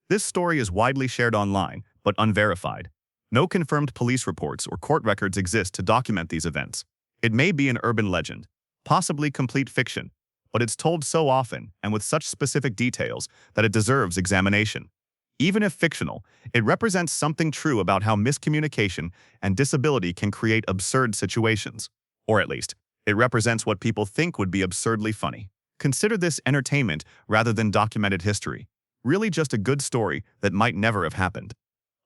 This story is widely shared online, but unverified. No confirmed police reports or court records exist to document these events. It may be an urban legend, possibly complete fiction, but it's told so often and with such specific details that it deserves examination. Even if fictional, it represents something true about how miscommunication and disability can create absurd situations. Or at least, it represents what people think would be absurdly funny. Consider this entertainment rather than documented history. Really just a good story that might never have happened.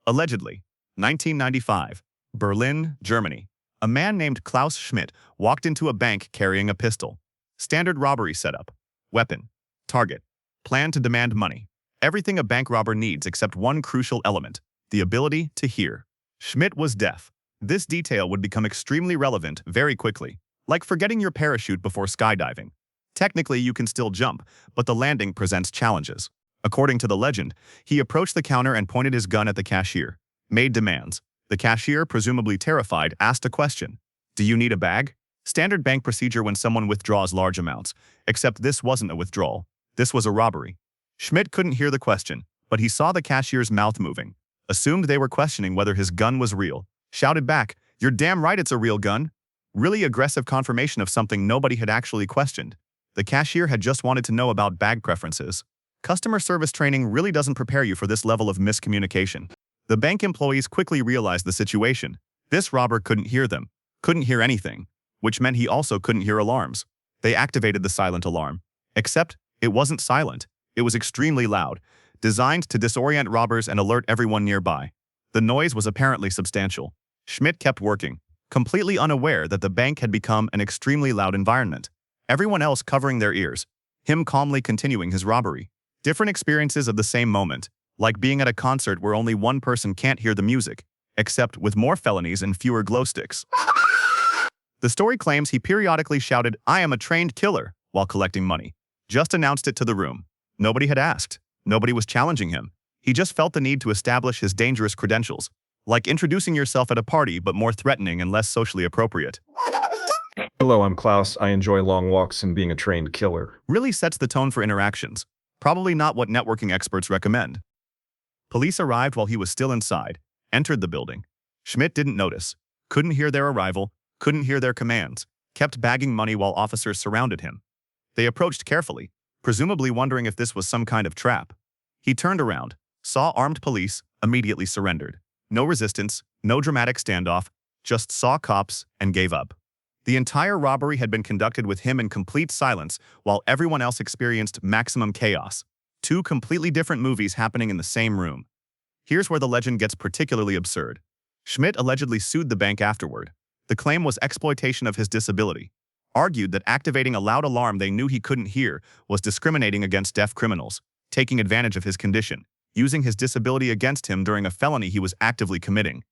Allegedly, 1995, Berlin, Germany. A man named Klaus Schmidt walked into a bank carrying a pistol. Standard robbery setup. Weapon. Target. Plan to demand money. Everything a bank robber needs except one crucial element, the ability to hear. Schmidt was deaf. This detail would become extremely relevant very quickly, like forgetting your parachute before skydiving. Technically, you can still jump, but the landing presents challenges. According to the legend, he approached the counter and pointed his gun at the cashier, made demands. The cashier, presumably terrified, asked a question. Do you need a bag? Standard bank procedure when someone withdraws large amounts, except this wasn't a withdrawal. This was a robbery. Schmidt couldn't hear the question, but he saw the cashier's mouth moving, assumed they were questioning whether his gun was real, shouted back, "You're damn right it's a real gun." Really aggressive confirmation of something nobody had actually questioned. The cashier had just wanted to know about bag preferences. Customer service training really doesn't prepare you for this level of miscommunication. The bank employees quickly realized the situation. This robber couldn't hear them, couldn't hear anything, which meant he also couldn't hear alarms. They activated the silent alarm. Except, it wasn't silent. It was extremely loud, designed to disorient robbers and alert everyone nearby. The noise was apparently substantial. Schmidt kept working, completely unaware that the bank had become an extremely loud environment. Everyone else covering their ears, him calmly continuing his robbery. Different experiences of the same moment, like being at a concert where only one person can't hear the music, except with more felonies and fewer glow sticks. The story claims he periodically shouted, "I am a trained killer," while collecting money. Just announced it to the room. Nobody had asked. Nobody was challenging him. He just felt the need to establish his dangerous credentials, like introducing yourself at a party but more threatening and less socially appropriate. Hello, I'm Klaus. I enjoy long walks and being a trained killer. Really sets the tone for interactions. Probably not what networking experts recommend. Police arrived while he was still inside, entered the building. Schmidt didn't notice, couldn't hear their arrival, couldn't hear their commands, kept bagging money while officers surrounded him. They approached carefully, presumably wondering if this was some kind of trap. He turned around, saw armed police, immediately surrendered. No resistance, no dramatic standoff, just saw cops and gave up. The entire robbery had been conducted with him in complete silence while everyone else experienced maximum chaos. Two completely different movies happening in the same room. Here's where the legend gets particularly absurd. Schmidt allegedly sued the bank afterward. The claim was exploitation of his disability. Argued that activating a loud alarm they knew he couldn't hear was discriminating against deaf criminals, taking advantage of his condition, using his disability against him during a felony he was actively committing.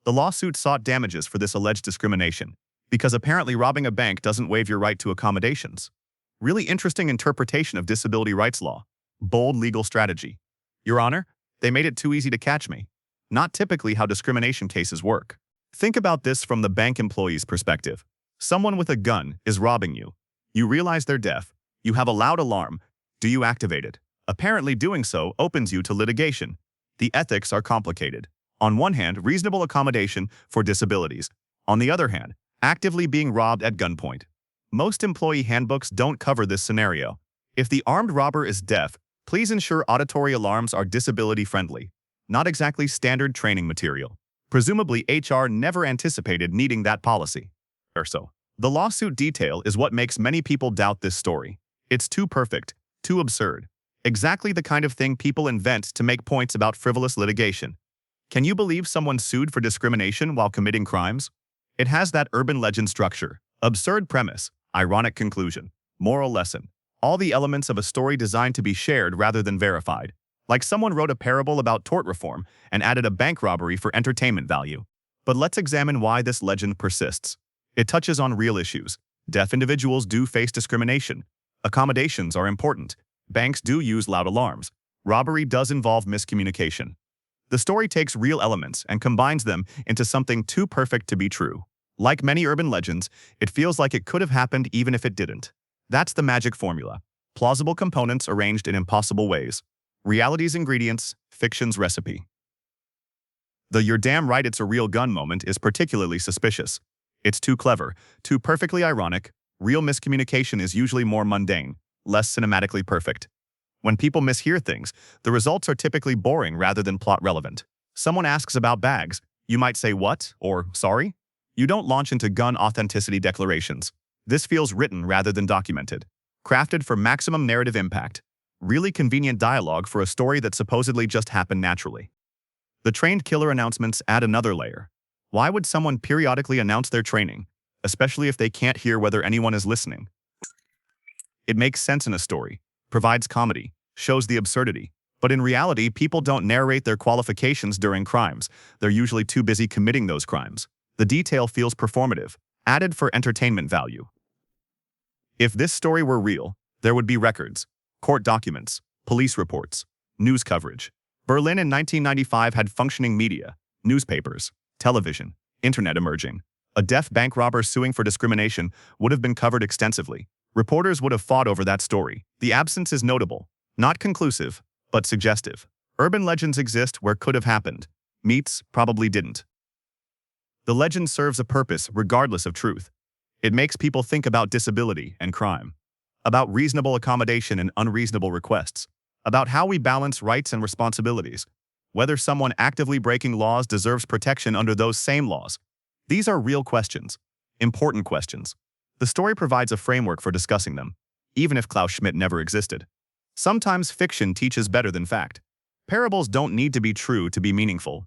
The lawsuit sought damages for this alleged discrimination, because apparently robbing a bank doesn't waive your right to accommodations. Really interesting interpretation of disability rights law. Bold legal strategy. Your Honor, they made it too easy to catch me. Not typically how discrimination cases work. Think about this from the bank employee's perspective. Someone with a gun is robbing you. You realize they're deaf. You have a loud alarm. Do you activate it? Apparently doing so opens you to litigation. The ethics are complicated. On one hand, reasonable accommodation for disabilities. On the other hand, actively being robbed at gunpoint. Most employee handbooks don't cover this scenario. If the armed robber is deaf, please ensure auditory alarms are disability-friendly. Not exactly standard training material. Presumably, HR never anticipated needing that policy. Or so. The lawsuit detail is what makes many people doubt this story. It's too perfect, too absurd. Exactly the kind of thing people invent to make points about frivolous litigation. Can you believe someone sued for discrimination while committing crimes? It has that urban legend structure, absurd premise, ironic conclusion, moral lesson, all the elements of a story designed to be shared rather than verified. Like someone wrote a parable about tort reform and added a bank robbery for entertainment value. But let's examine why this legend persists. It touches on real issues. Deaf individuals do face discrimination. Accommodations are important. Banks do use loud alarms. Robbery does involve miscommunication. The story takes real elements and combines them into something too perfect to be true. Like many urban legends, it feels like it could have happened even if it didn't. That's the magic formula. Plausible components arranged in impossible ways. Reality's ingredients, fiction's recipe. The "you're damn right it's a real gun" moment is particularly suspicious. It's too clever, too perfectly ironic. Real miscommunication is usually more mundane, less cinematically perfect. When people mishear things, the results are typically boring rather than plot-relevant. Someone asks about bags, you might say what, or sorry? You don't launch into gun authenticity declarations. This feels written rather than documented. Crafted for maximum narrative impact. Really convenient dialogue for a story that supposedly just happened naturally. The trained killer announcements add another layer. Why would someone periodically announce their training, especially if they can't hear whether anyone is listening? It makes sense in a story, provides comedy, shows the absurdity. But in reality, people don't narrate their qualifications during crimes. They're usually too busy committing those crimes. The detail feels performative, added for entertainment value. If this story were real, there would be records, court documents, police reports, news coverage. Berlin in 1995 had functioning media, newspapers, television, internet emerging. A deaf bank robber suing for discrimination would have been covered extensively. Reporters would have fought over that story. The absence is notable, not conclusive, but suggestive. Urban legends exist where could have happened. Meets probably didn't. The legend serves a purpose regardless of truth. It makes people think about disability and crime, about reasonable accommodation and unreasonable requests, about how we balance rights and responsibilities, whether someone actively breaking laws deserves protection under those same laws. These are real questions, important questions. The story provides a framework for discussing them, even if Klaus Schmidt never existed. Sometimes fiction teaches better than fact. Parables don't need to be true to be meaningful,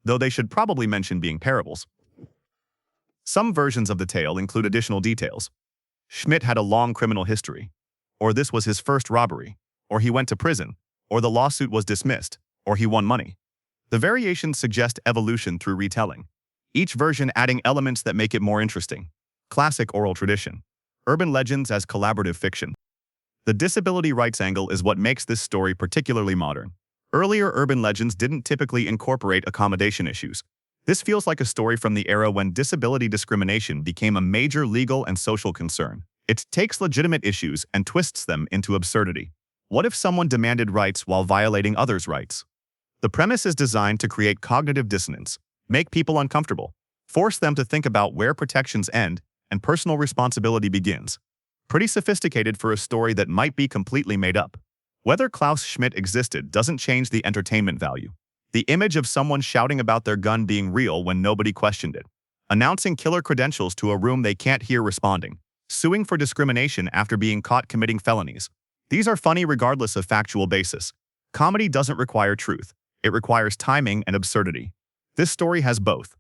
though they should probably mention being parables. Some versions of the tale include additional details. Schmidt had a long criminal history, or this was his first robbery, or he went to prison, or the lawsuit was dismissed, or he won money. The variations suggest evolution through retelling, each version adding elements that make it more interesting. Classic oral tradition. Urban legends as collaborative fiction. The disability rights angle is what makes this story particularly modern. Earlier urban legends didn't typically incorporate accommodation issues. This feels like a story from the era when disability discrimination became a major legal and social concern. It takes legitimate issues and twists them into absurdity. What if someone demanded rights while violating others' rights? The premise is designed to create cognitive dissonance, make people uncomfortable, force them to think about where protections end and personal responsibility begins. Pretty sophisticated for a story that might be completely made up. Whether Klaus Schmidt existed doesn't change the entertainment value. The image of someone shouting about their gun being real when nobody questioned it, announcing killer credentials to a room they can't hear responding, suing for discrimination after being caught committing felonies. These are funny regardless of factual basis. Comedy doesn't require truth. It requires timing and absurdity. This story has both.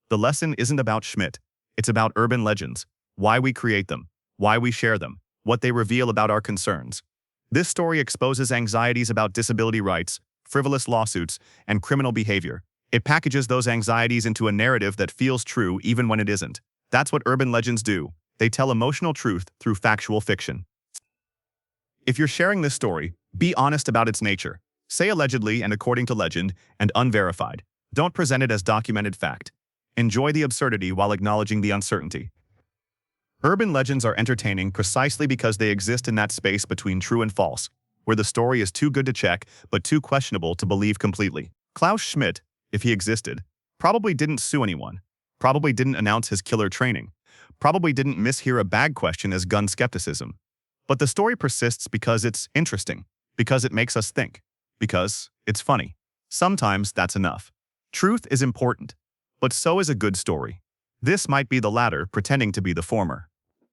The lesson isn't about Schmidt. It's about urban legends, why we create them, why we share them, what they reveal about our concerns. This story exposes anxieties about disability rights, frivolous lawsuits, and criminal behavior. It packages those anxieties into a narrative that feels true even when it isn't. That's what urban legends do. They tell emotional truth through factual fiction. If you're sharing this story, be honest about its nature. Say allegedly and according to legend and unverified. Don't present it as documented fact. Enjoy the absurdity while acknowledging the uncertainty. Urban legends are entertaining precisely because they exist in that space between true and false, where the story is too good to check but too questionable to believe completely. Klaus Schmidt, if he existed, probably didn't sue anyone, probably didn't announce his killer training, probably didn't mishear a bag question as gun skepticism. But the story persists because it's interesting, because it makes us think, because it's funny. Sometimes that's enough. Truth is important, but so is a good story. This might be the latter pretending to be the former.